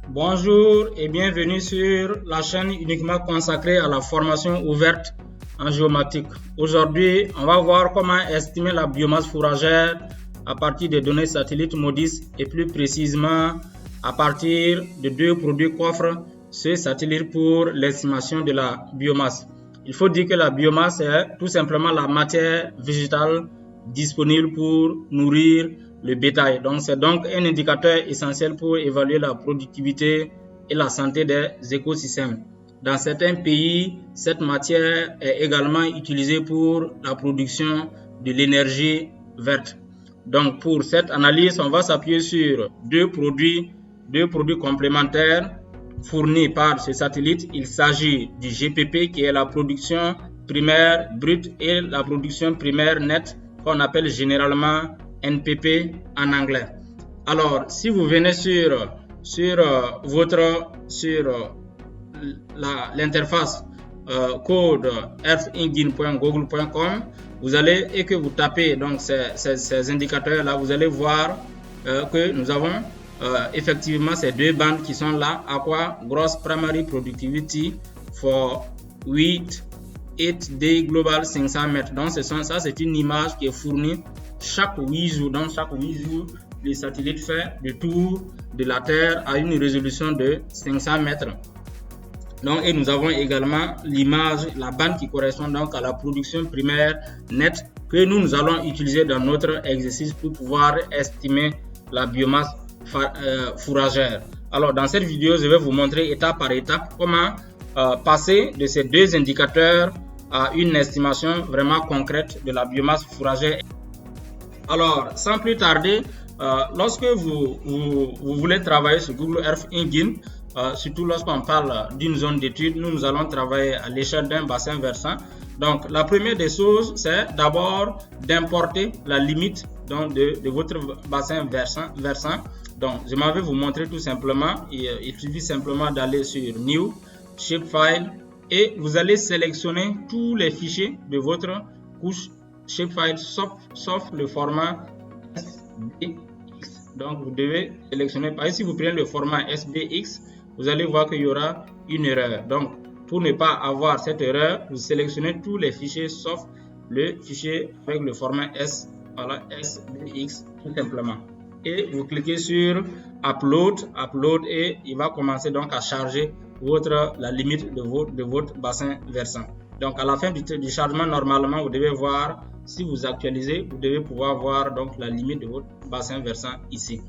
Bonjour et bienvenue sur la chaîne uniquement consacrée à la formation ouverte en géomatique. Aujourd'hui, on va voir comment estimer la biomasse fourragère à partir des données satellites MODIS et plus précisément à partir de deux produits qu'offre ce satellite pour l'estimation de la biomasse. Il faut dire que la biomasse est tout simplement la matière végétale disponible pour nourrir le bétail. Donc, c'est donc un indicateur essentiel pour évaluer la productivité et la santé des écosystèmes. Dans certains pays, cette matière est également utilisée pour la production de l'énergie verte. Donc, pour cette analyse, on va s'appuyer sur deux produits complémentaires fournis par ce satellite. Il s'agit du GPP qui est la production primaire brute et la production primaire nette qu'on appelle généralement NPP en anglais. Alors, si vous venez sur l'interface code earthengine.google.com, vous allez et que vous tapez donc ces indicateurs là, vous allez voir que nous avons effectivement ces deux bandes qui sont là. Aqua Gross Primary Productivity for 8 day global 500 mètres. Donc ça c'est une image qui est fournie chaque 8 jours. Donc chaque 8 jours, le satellite fait le tour de la Terre à une résolution de 500 mètres. Donc, et nous avons également l'image, la bande qui correspond donc à la production primaire nette que nous allons utiliser dans notre exercice pour pouvoir estimer la biomasse fourragère. Alors, dans cette vidéo, je vais vous montrer étape par étape comment passer de ces deux indicateurs à une estimation vraiment concrète de la biomasse fourragère. Alors, sans plus tarder, lorsque vous voulez travailler sur Google Earth Engine, surtout lorsqu'on parle d'une zone d'étude, nous allons travailler à l'échelle d'un bassin versant. Donc, la première des choses, c'est d'abord d'importer la limite donc, de votre bassin versant. Donc, je m'en vais vous montrer tout simplement. Il suffit simplement d'aller sur New, Shapefile, et vous allez sélectionner tous les fichiers de votre couche Shapefile sauf le format SBX. Donc, vous devez sélectionner. Par exemple, si vous prenez le format SBX, vous allez voir qu'il y aura une erreur. Donc, pour ne pas avoir cette erreur, vous sélectionnez tous les fichiers sauf le fichier avec le format SBX tout simplement. Et vous cliquez sur Upload et il va commencer donc à charger la limite de votre bassin versant. Donc, à la fin du chargement, normalement, vous devez voir, si vous actualisez, vous devez pouvoir voir donc la limite de votre bassin versant ici.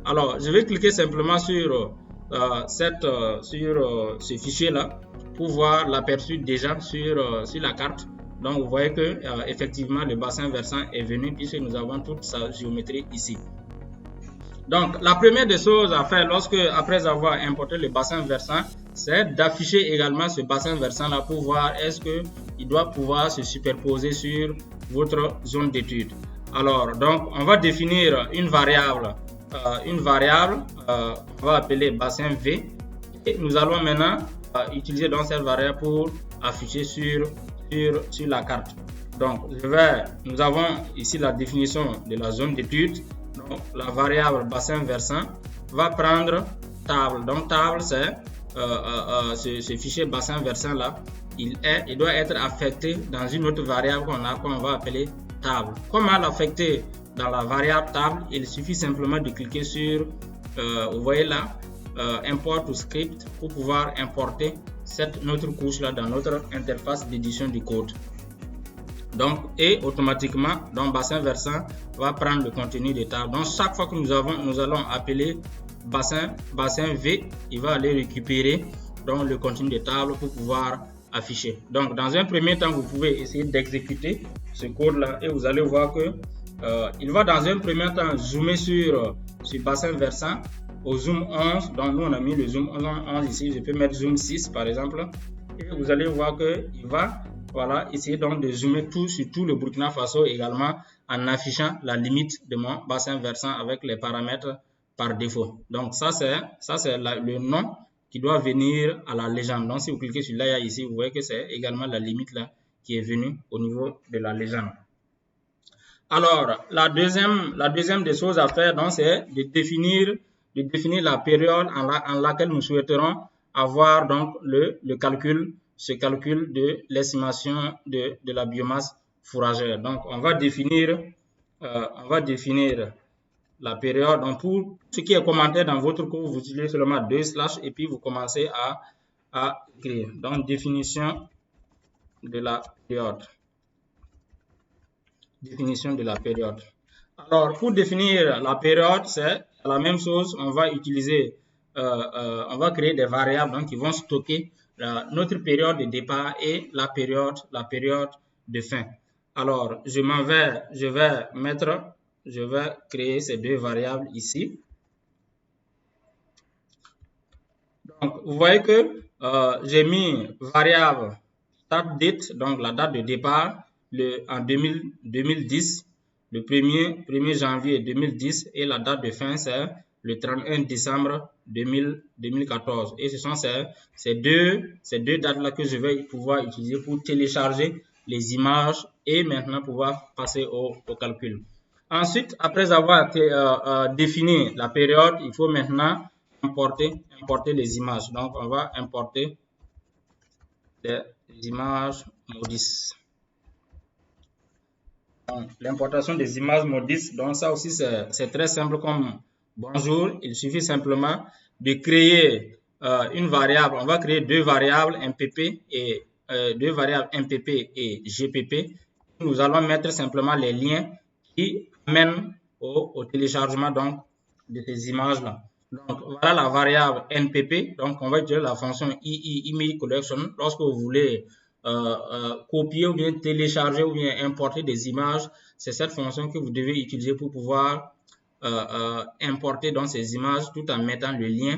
Alors, je vais cliquer simplement sur ce fichier là pour voir l'aperçu déjà sur la carte. Donc vous voyez que effectivement le bassin versant est venu puisque nous avons toute sa géométrie ici. Donc la première des choses à faire après avoir importé le bassin versant, c'est d'afficher également ce bassin versant là pour voir est-ce que il doit pouvoir se superposer sur votre zone d'étude. Alors donc on va définir une variable on va appeler bassin V et nous allons maintenant utiliser donc cette variable pour afficher sur la carte. Donc nous avons ici la définition de la zone d'étude. Donc la variable bassin versant va prendre table. Donc table c'est ce fichier bassin versant là, il doit être affecté dans une autre variable qu'on va appeler table. Comment l'affecter dans la variable table? Il suffit simplement de cliquer sur, vous voyez là, import to script pour pouvoir importer notre couche là dans notre interface d'édition du code. Donc, et automatiquement, donc bassin versant va prendre le contenu de table. Donc, chaque fois que nous allons appeler bassin V, il va aller récupérer donc le contenu de table pour pouvoir afficher. Donc, dans un premier temps, vous pouvez essayer d'exécuter ce code là et vous allez voir que il va dans un premier temps zoomer sur bassin versant au zoom 11. Donc, nous on a mis le zoom 11 ici. Je peux mettre zoom 6 par exemple. Et vous allez voir qu'il va essayer donc de zoomer sur tout le Burkina Faso également en affichant la limite de mon bassin versant avec les paramètres par défaut. Donc ça c'est le nom qui doit venir à la légende. Donc si vous cliquez sur l'AIA ici, vous voyez que c'est également la limite là qui est venue au niveau de la légende. Alors la deuxième des choses à faire donc c'est de définir la période en laquelle nous souhaiterons avoir donc ce calcul de l'estimation de la biomasse fourragère. Donc, on va définir la période. Donc, pour ce qui est commenté dans votre cours, vous utilisez seulement 2/ et puis vous commencez à écrire. Donc, définition de la période. Définition de la période. Alors, pour définir la période, c'est la même chose. On va utiliser, on va créer des variables donc, qui vont stocker notre période de départ et la période de fin. Alors, je vais créer ces deux variables ici. Donc, vous voyez que j'ai mis variable start date, donc la date de départ, en 2010, le 1er janvier 2010, et la date de fin, c'est le 31 décembre 2014. Et ce sont ces deux dates-là que je vais pouvoir utiliser pour télécharger les images et maintenant pouvoir passer au calcul. Ensuite, après avoir défini la période, il faut maintenant importer les images. Donc, on va importer les images Modis. L'importation des images Modis, donc ça aussi c'est très simple comme bonjour. Il suffit simplement de créer une variable. On va créer deux variables MPP et GPP. Nous allons mettre simplement les liens qui mènent au téléchargement donc de ces images-là. Donc, voilà la variable NPP. Donc, on va utiliser la fonction Image Collection lorsque vous voulez copier ou bien télécharger ou bien importer des images. C'est cette fonction que vous devez utiliser pour pouvoir importer dans ces images tout en mettant le lien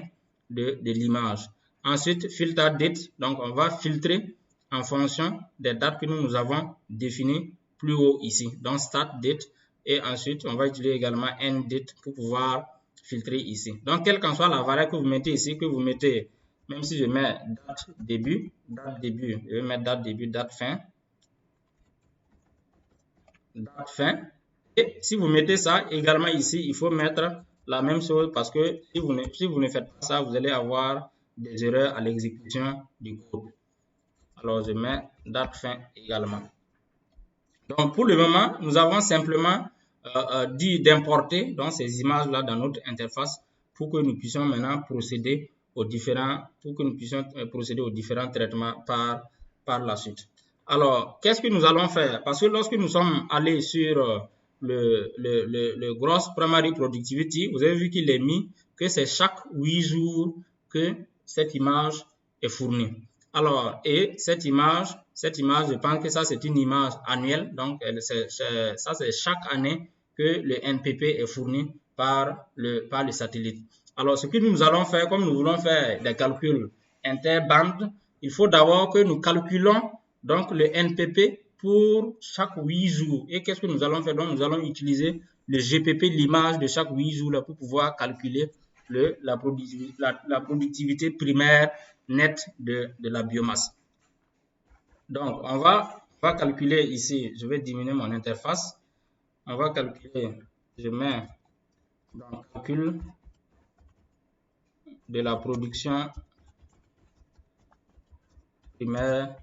de l'image. Ensuite, filter date. Donc, on va filtrer en fonction des dates que nous avons définies plus haut ici. Donc, start date. Et ensuite, on va utiliser également end date pour pouvoir filtrer ici. Donc, quelle qu'en soit la variable que vous mettez ici, que vous mettez, même si je mets date début, je vais mettre date début, date fin. Et si vous mettez ça également ici, il faut mettre la même chose parce que si vous ne faites pas ça, vous allez avoir des erreurs à l'exécution du code. Alors, je mets date fin également. Donc, pour le moment, nous avons simplement dit d'importer ces images-là dans notre interface pour que nous puissions maintenant procéder aux différents traitements par la suite. Alors, qu'est-ce que nous allons faire? Parce que lorsque nous sommes allés sur le Gross Primary Productivity, vous avez vu qu'il est mis que c'est chaque 8 jours que cette image est fournie. Alors, et cette image, je pense que ça c'est une image annuelle, donc ça c'est chaque année que le NPP est fourni par le satellite. Alors, ce que nous allons faire, comme nous voulons faire des calculs interbandes, il faut d'abord que nous calculons donc le NPP pour chaque 8 jours. Et qu'est-ce que nous allons faire? Donc, nous allons utiliser le GPP, l'image de chaque 8 jours là, pour pouvoir calculer la productivité primaire nette de la biomasse. Donc, on va calculer ici, je vais diminuer mon interface. On va calculer, je mets dans calcul de la production primaire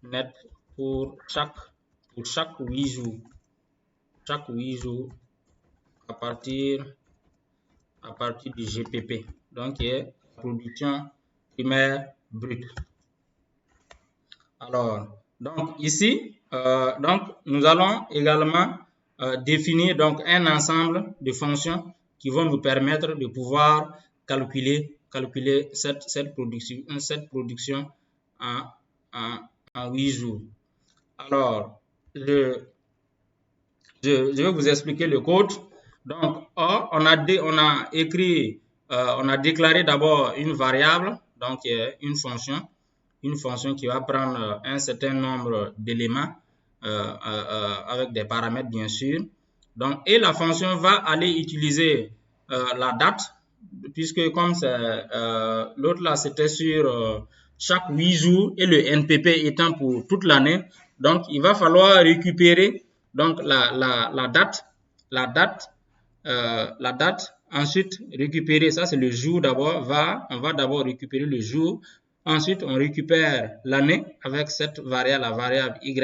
nette pour chaque 8 jours. Chaque 8 jours à partir du GPP. Donc, qui est production primaire brute. Alors, donc ici, nous allons également définir donc un ensemble de fonctions qui vont nous permettre de pouvoir calculer cette production en 8 jours. Alors, je vais vous expliquer le code. Donc, on a déclaré d'abord une variable, donc une fonction qui va prendre un certain nombre d'éléments avec des paramètres bien sûr. Donc, et la fonction va aller utiliser la date, puisque comme l'autre là c'était sur chaque 8 jours et le NPP étant pour toute l'année, donc il va falloir récupérer donc la date ensuite récupérer, ça c'est le jour d'abord, on va d'abord récupérer le jour. Ensuite, on récupère l'année avec cette variable, la variable y.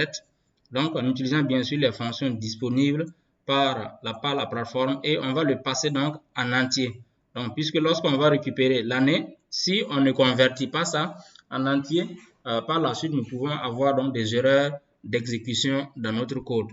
Donc, en utilisant bien sûr les fonctions disponibles par la plateforme et on va le passer donc en entier. Donc, puisque lorsqu'on va récupérer l'année, si on ne convertit pas ça en entier, par la suite, nous pouvons avoir donc des erreurs d'exécution dans notre code.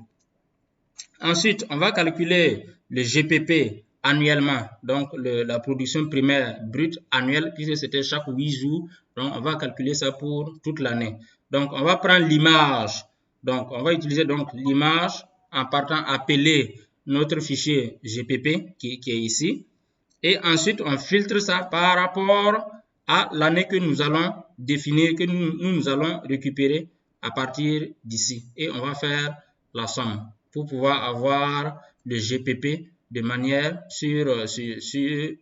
Ensuite, on va calculer le GPP annuellement, donc la production primaire brute annuelle, puisque c'était chaque 8 jours. Donc, on va calculer ça pour toute l'année. Donc, on va prendre l'image. Donc, on va utiliser donc l'image en partant appeler notre fichier GPP qui est ici. Et ensuite, on filtre ça par rapport à l'année que nous allons définir, que nous allons récupérer à partir d'ici. Et on va faire la somme pour pouvoir avoir le GPP de manière sur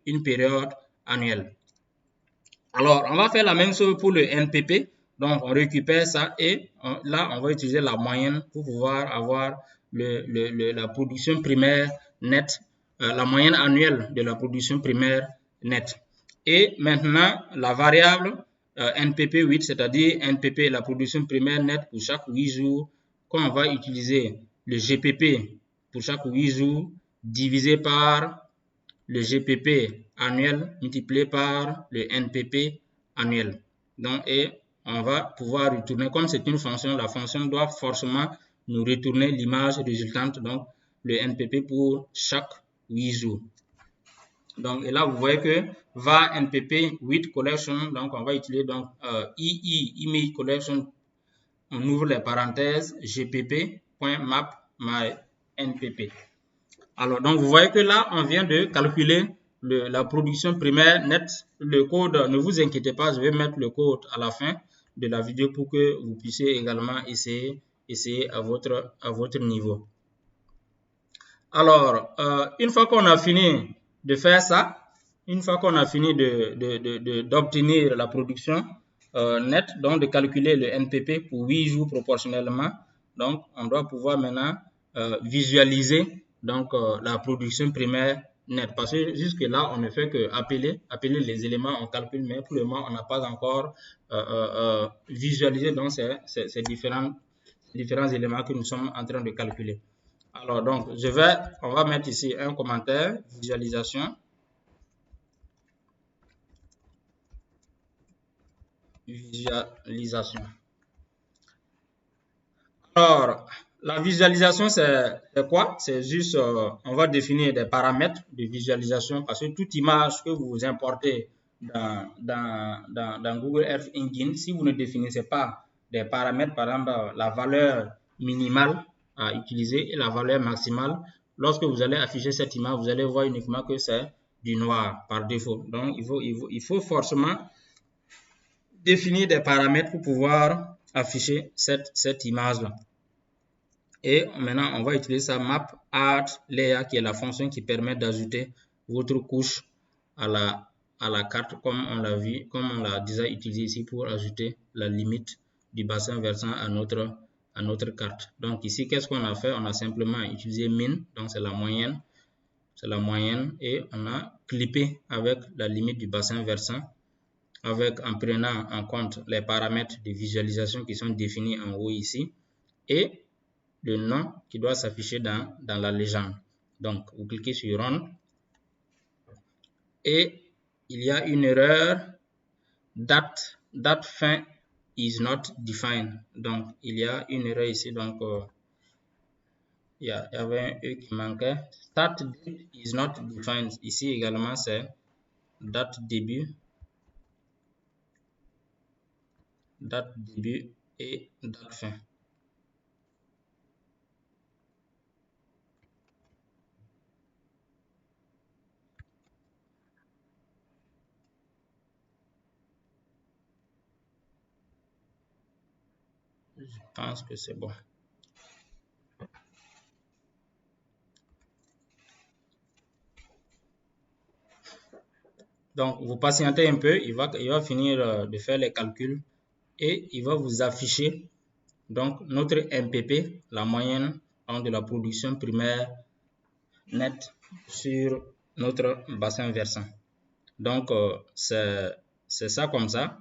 une période annuelle. Alors, on va faire la même chose pour le NPP. Donc, on récupère ça et là, on va utiliser la moyenne pour pouvoir avoir la production primaire nette, la moyenne annuelle de la production primaire nette. Et maintenant, la variable NPP 8, c'est-à-dire NPP, la production primaire nette pour chaque 8 jours, quand on va utiliser le GPP pour chaque 8 jours divisé par le GPP annuel multiplié par le NPP annuel. Donc, et on va pouvoir retourner, comme c'est une fonction, la fonction doit forcément nous retourner l'image résultante, donc le NPP pour chaque 8 jours. Donc, et là, vous voyez que var NPP 8 collection, donc on va utiliser donc image collection, on ouvre les parenthèses, gpp.map.myNPP. Alors, donc, vous voyez que là, on vient de calculer la production primaire nette. Le code, ne vous inquiétez pas, je vais mettre le code à la fin de la vidéo pour que vous puissiez également essayer à votre niveau. Alors, une fois qu'on a fini de faire ça, une fois qu'on a fini d'obtenir la production nette, donc de calculer le NPP pour 8 jours proportionnellement, donc on doit pouvoir maintenant visualiser donc la production primaire nette, parce que jusque là on ne fait que appeler les éléments, on calcule, mais pour le moment on n'a pas encore visualisé donc ces différents éléments que nous sommes en train de calculer. Alors donc on va mettre ici un commentaire visualisation. Alors, la visualisation, c'est quoi? C'est juste, on va définir des paramètres de visualisation parce que toute image que vous importez dans Google Earth Engine, si vous ne définissez pas des paramètres, par exemple, la valeur minimale à utiliser et la valeur maximale, lorsque vous allez afficher cette image, vous allez voir uniquement que c'est du noir par défaut. Donc, il faut forcément définir des paramètres pour pouvoir afficher cette image-là. Et maintenant, on va utiliser ça map add layer qui est la fonction qui permet d'ajouter votre couche à la carte comme on l'a vu, comme on l'a déjà utilisé ici pour ajouter la limite du bassin versant à notre carte. Donc ici, qu'est-ce qu'on a fait? On a simplement utilisé min, donc c'est la moyenne et on a clippé avec la limite du bassin versant en prenant en compte les paramètres de visualisation qui sont définis en haut ici et le nom qui doit s'afficher dans la légende. Donc, vous cliquez sur Run et il y a une erreur date fin is not defined. Donc, il y a une erreur ici. Donc, il y avait un E qui manquait. Start date is not defined. Ici également, c'est date début et date fin. Je pense que c'est bon. Donc, vous patientez un peu, il va finir de faire les calculs et il va vous afficher donc notre MPP, la moyenne de la production primaire nette sur notre bassin versant. Donc, c'est ça comme ça.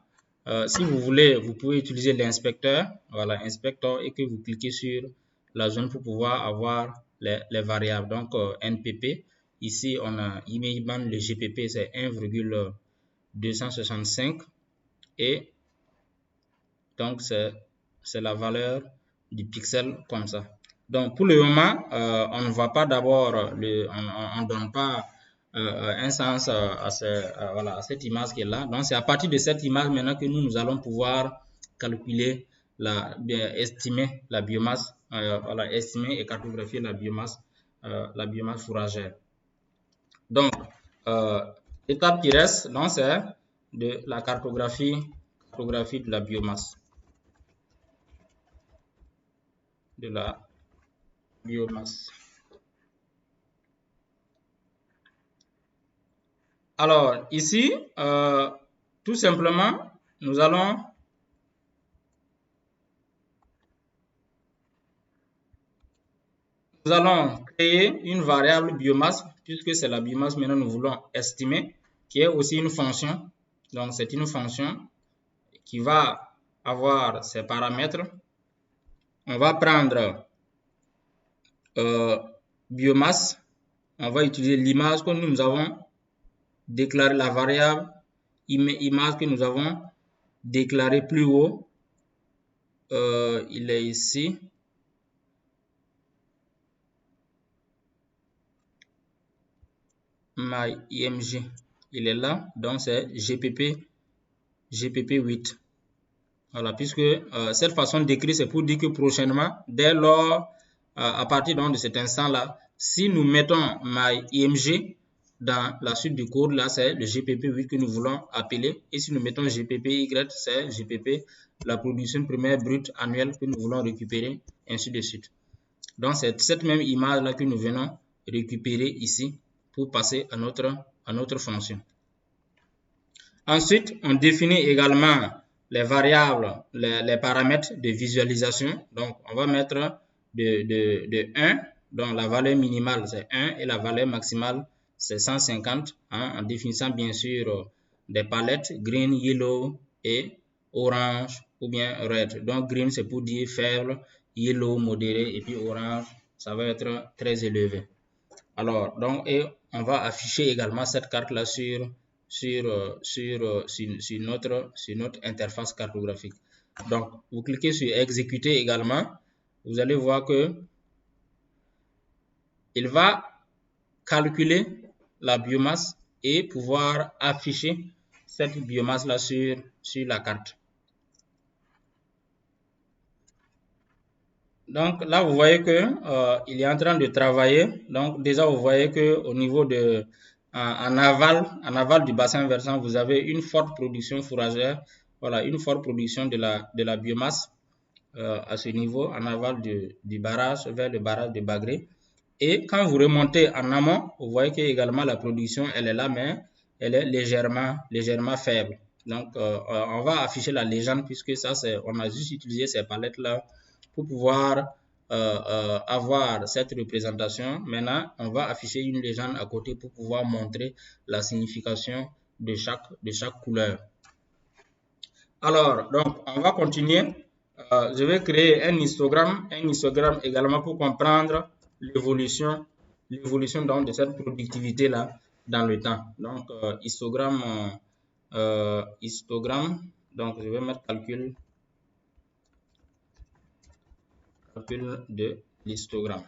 Si vous voulez, vous pouvez utiliser l'inspecteur, voilà, inspecteur, et que vous cliquez sur la zone pour pouvoir avoir les variables. Donc, NPP, ici, on a image band, le GPP, c'est 1,265 et donc, c'est la valeur du pixel comme ça. Donc, pour le moment, on ne va pas d'abord, on ne donne pas un sens voilà, à cette image qui est là. Donc, c'est à partir de cette image maintenant que nous allons pouvoir calculer, estimer la biomasse, voilà, estimer et cartographier la biomasse fourragère. Donc, l'étape qui reste, c'est de la cartographie de la biomasse. Alors, ici, tout simplement, nous allons créer une variable biomasse, puisque c'est la biomasse maintenant nous voulons estimer, qui est aussi une fonction. Donc, c'est une fonction qui va avoir ses paramètres. On va prendre biomasse, on va utiliser l'image que nous avons déclaré, la variable image que nous avons déclaré plus haut. Il est ici. MyIMG, il est là, donc c'est GPP 8. Voilà, puisque cette façon d'écrire, c'est pour dire que prochainement, dès lors, à partir donc de cet instant-là, si nous mettons MyIMG dans la suite du code, là, c'est le GPP 8 que nous voulons appeler. Et si nous mettons GPPY, c'est GPP, la production primaire brute annuelle que nous voulons récupérer, ainsi de suite. Donc, c'est cette même image-là que nous venons récupérer ici pour passer à notre fonction. Ensuite, on définit également les variables, les paramètres de visualisation. Donc, on va mettre de 1, donc la valeur minimale c'est 1 et la valeur maximale c'est 150, en définissant bien sûr des palettes green, yellow et orange ou bien red. Donc, green c'est pour dire faible, yellow modéré et puis orange ça va être très élevé. Alors, donc, et on va afficher également cette carte-là sur notre interface cartographique. Donc, vous cliquez sur exécuter également. Vous allez voir que il va calculer la biomasse et pouvoir afficher cette biomasse-là sur la carte. Donc là, vous voyez que il est en train de travailler. Donc déjà, vous voyez que au niveau de en aval du bassin versant, vous avez une forte production fourragère. Voilà, une forte production de la biomasse à ce niveau, en aval du barrage vers le barrage de Bagré. Et quand vous remontez en amont, vous voyez que également la production, elle est là, mais elle est légèrement faible. Donc, on va afficher la légende puisque ça, on a juste utilisé ces palettes-là pour pouvoir avoir cette représentation. Maintenant, on va afficher une légende à côté pour pouvoir montrer la signification de chaque couleur. Alors, donc, on va continuer. Je vais créer un histogramme également pour comprendre l'évolution donc de cette productivité là dans le temps. Donc, histogramme, donc je vais mettre calcul de l'histogramme.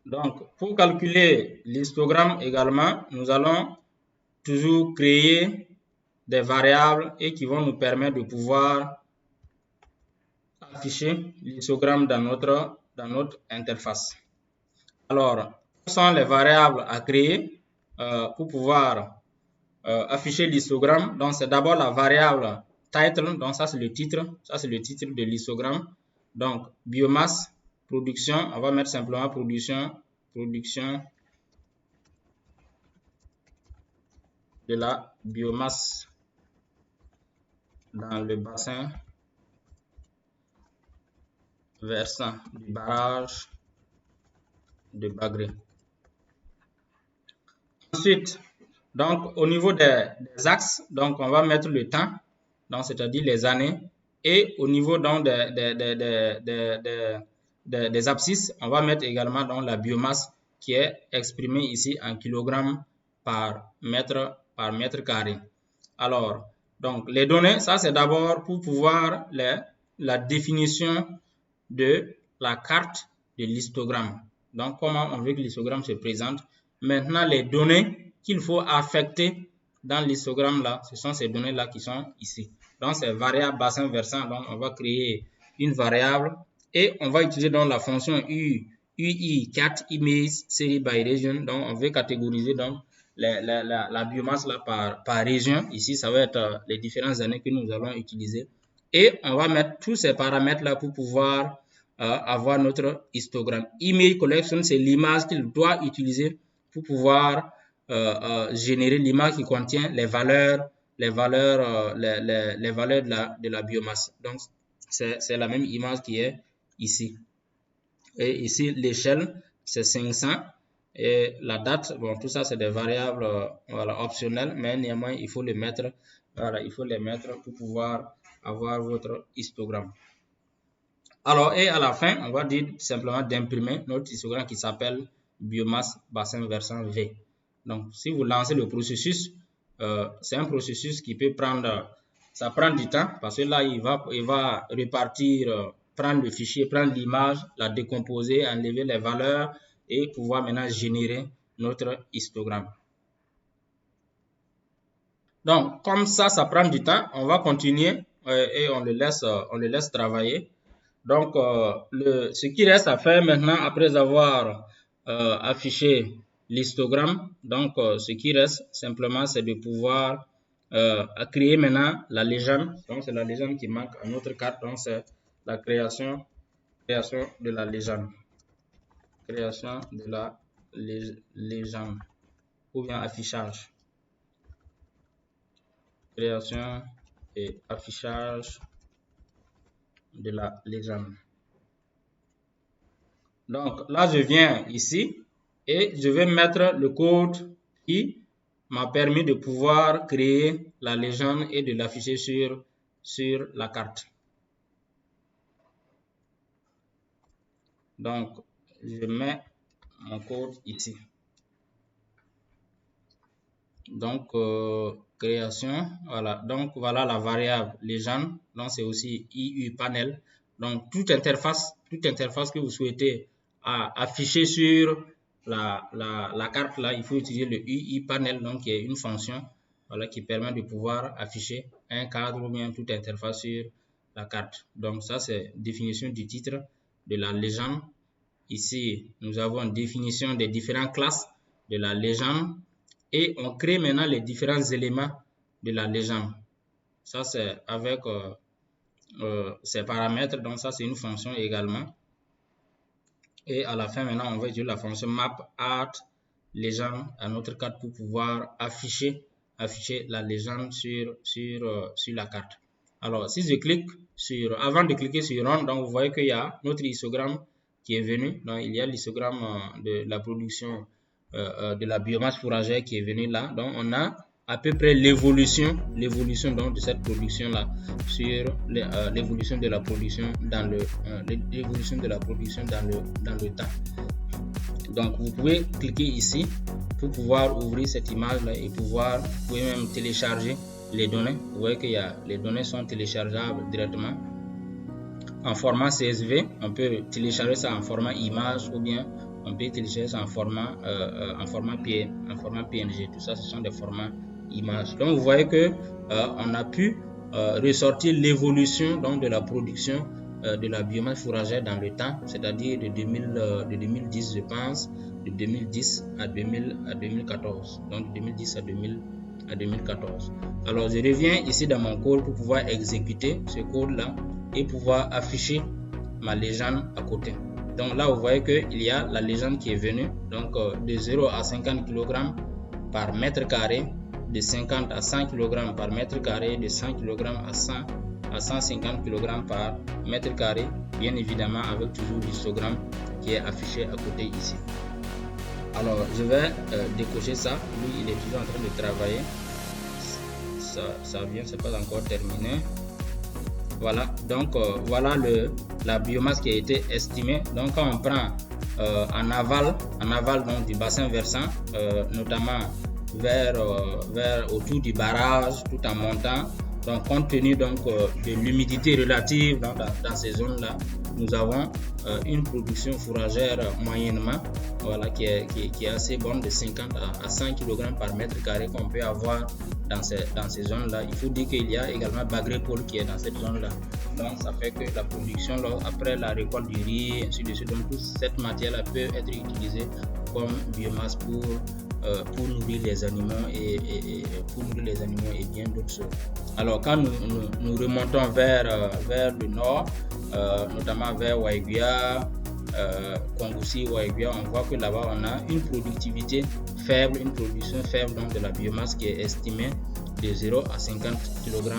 Donc, pour calculer l'histogramme également, nous allons toujours créer des variables et qui vont nous permettre de pouvoir afficher l'histogramme dans notre interface. Alors, quelles sont les variables à créer pour pouvoir afficher l'histogramme? Donc, c'est d'abord la variable title, donc ça c'est le titre de l'histogramme. Donc, biomasse, production, on va mettre simplement production de la biomasse dans le bassin versant du barrage de Bagré. Ensuite, donc au niveau des axes, donc on va mettre le temps, donc c'est-à-dire les années, et au niveau donc des abscisses, on va mettre également donc la biomasse qui est exprimée ici en kilogrammes par mètre carré. Alors, donc les données, ça c'est d'abord pour pouvoir la définition de la carte de l'histogramme. Donc, comment on veut que l'histogramme se présente. Maintenant, les données qu'il faut affecter dans l'histogramme là, ce sont ces données là qui sont ici. Donc, c'est variable bassin versant. Donc, on va créer une variable et on va utiliser donc la fonction UI4 image series by region. Donc, on veut catégoriser donc la biomasse là par région. Ici, ça va être les différentes années que nous allons utiliser. Et on va mettre tous ces paramètres là pour pouvoir avoir notre histogramme. Image collection, c'est l'image qu'il doit utiliser pour pouvoir générer l'image qui contient les valeurs de la biomasse. Donc, c'est la même image qui est ici. Et ici, l'échelle, c'est 500. Et la date, bon, tout ça, c'est des variables voilà, optionnelles, mais néanmoins, il faut les mettre, voilà, il faut les mettre pour pouvoir avoir votre histogramme. Alors, et à la fin, on va dire simplement d'imprimer notre histogramme qui s'appelle biomasse bassin versant V. Donc, si vous lancez le processus, c'est un processus qui peut prendre, ça prend du temps parce que là, il va repartir, prendre le fichier, prendre l'image, la décomposer, enlever les valeurs et pouvoir maintenant générer notre histogramme. Donc, comme ça prend du temps, on va continuer et on le laisse travailler. Donc, ce qui reste à faire maintenant, après avoir affiché l'histogramme, donc ce qui reste simplement, c'est de pouvoir créer maintenant la légende. Donc, c'est la légende qui manque à notre carte. Donc, c'est la création de la légende. Création de la légende ou bien affichage. Création et affichage de la légende. Donc là, je viens ici et je vais mettre le code qui m'a permis de pouvoir créer la légende et de l'afficher sur la carte. Donc, je mets mon code ici. Donc, création, voilà. Donc, voilà la variable légende. Donc, c'est aussi IU panel. Donc, toute interface que vous souhaitez afficher sur la carte là, il faut utiliser le UI panel, donc qui est une fonction voilà, qui permet de pouvoir afficher un cadre ou bien toute interface sur la carte. Donc, ça, c'est définition du titre de la légende. Ici, nous avons une définition des différentes classes de la légende. Et on crée maintenant les différents éléments de la légende. Ça, c'est avec ces paramètres. Donc, ça, c'est une fonction également. Et à la fin, maintenant, on va utiliser la fonction map art légende à notre carte pour pouvoir afficher la légende sur la carte. Alors, si je clique avant de cliquer sur Run, donc vous voyez qu'il y a notre histogramme qui est venu. Donc, il y a l'histogramme de la production de la biomasse fourragère qui est venue là. Donc, on a à peu près l'évolution donc de cette production là sur l'évolution de la production dans le temps. Donc, vous pouvez cliquer ici pour pouvoir ouvrir cette image là et vous pouvez même télécharger les données. Vous voyez que les données sont téléchargeables directement en format CSV. On peut télécharger ça en format image ou bien on peut télécharger ça en format PNG. Tout ça, ce sont des formats images. Donc, vous voyez que on a pu ressortir l'évolution donc de la production de la biomasse fourragère dans le temps, c'est-à-dire de 2010, je pense, de 2010 à 2014. Donc, de 2010 à 2014. Alors, je reviens ici dans mon code pour pouvoir exécuter ce code-là et pouvoir afficher ma légende à côté. Donc là, vous voyez qu'il y a la légende qui est venue, donc de 0 à 50 kg par mètre carré, de 50 à 100 kg par mètre carré, de 100 kg à 150 kg par mètre carré, bien évidemment avec toujours l'histogramme qui est affiché à côté ici. Alors, je vais décocher ça. Lui, il est toujours en train de travailler. Ça vient, c'est pas encore terminé. Voilà, donc voilà la biomasse qui a été estimée. Donc, quand on prend en aval donc, du bassin versant, notamment vers autour du barrage, tout en montant. Donc, compte tenu donc, de l'humidité relative dans ces zones-là, nous avons une production fourragère moyennement, voilà, qui est assez bonne, de 50 à 100 kg par mètre carré qu'on peut avoir dans ces zones-là. Il faut dire qu'il y a également Bagrépole qui est dans cette zone-là. Donc, ça fait que la production, après la récolte du riz, ainsi de suite, donc toute cette matière-là peut être utilisée comme biomasse pour nourrir les animaux et bien d'autres choses. Alors, quand nous remontons vers le nord, notamment vers Waiguia, Kongoussi, Waiguia, on voit que là-bas on a une productivité faible, une production faible donc de la biomasse qui est estimée de 0 à 50 kg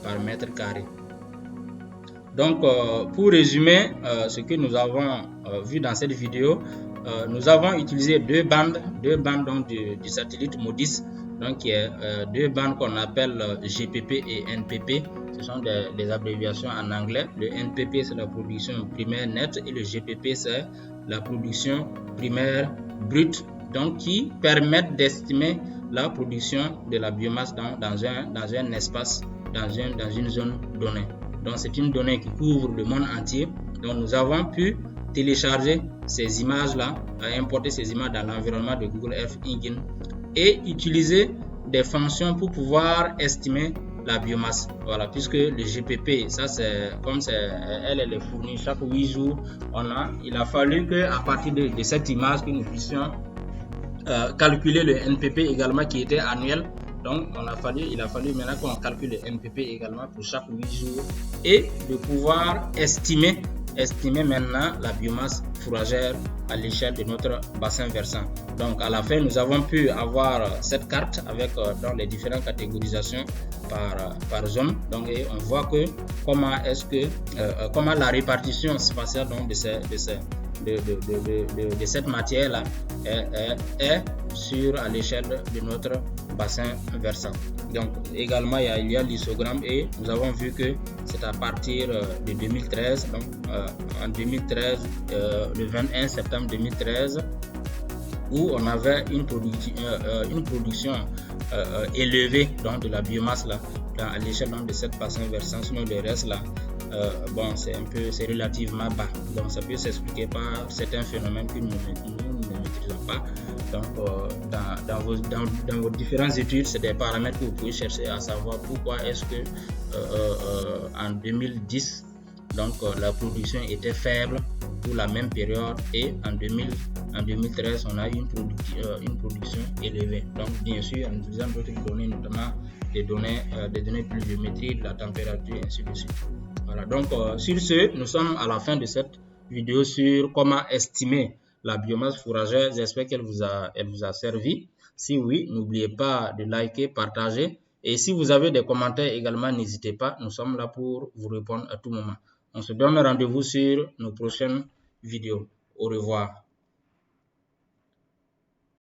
par mètre carré. Donc, pour résumer ce que nous avons vu dans cette vidéo, nous avons utilisé deux bandes donc, du satellite MODIS, donc qui est deux bandes qu'on appelle GPP et NPP. Ce sont des abréviations en anglais. Le NPP, c'est la production primaire nette et le GPP, c'est la production primaire brute, donc qui permettent d'estimer la production de la biomasse dans un espace, dans une zone donnée. Donc, c'est une donnée qui couvre le monde entier. Donc, nous avons pu télécharger ces images-là, importer ces images dans l'environnement de Google Earth Engine et utiliser des fonctions pour pouvoir estimer la biomasse. Voilà, puisque le GPP, ça c'est comme elle est fournie chaque 8 jours, il a fallu qu'à partir de cette image que nous puissions calculer le NPP également qui était annuel. Donc, il a fallu maintenant qu'on calcule le NPP également pour chaque 8 jours et de pouvoir estimer maintenant la biomasse fourragère à l'échelle de notre bassin versant. Donc, à la fin, nous avons pu avoir cette carte avec dans les différentes catégorisations par zone. Donc, et on voit que comment la répartition spatiale donc, de cette matière-là est à l'échelle de notre bassin versant. Donc également il y a l'histogramme et nous avons vu que c'est à partir de 2013, donc en 2013, le 21 septembre 2013, où on avait une production élevée donc, de la biomasse là, à l'échelle de cette bassin versant. Sinon le reste là, bon, c'est relativement bas. Donc ça peut s'expliquer par certains phénomènes que nous ne maîtrisons pas. Donc dans vos différentes études, c'est des paramètres que vous pouvez chercher à savoir pourquoi est-ce que en 2010 donc la production était faible pour la même période et en 2013 on a eu une production élevée. Donc bien sûr en utilisant d'autres données, notamment des données pluviométriques, de la température, ainsi de suite. Voilà, donc sur ce, nous sommes à la fin de cette vidéo sur comment estimer la biomasse fourragère. J'espère qu'elle vous a servi. Si oui, n'oubliez pas de liker, partager. Et si vous avez des commentaires également, n'hésitez pas. Nous sommes là pour vous répondre à tout moment. On se donne rendez-vous sur nos prochaines vidéos. Au revoir.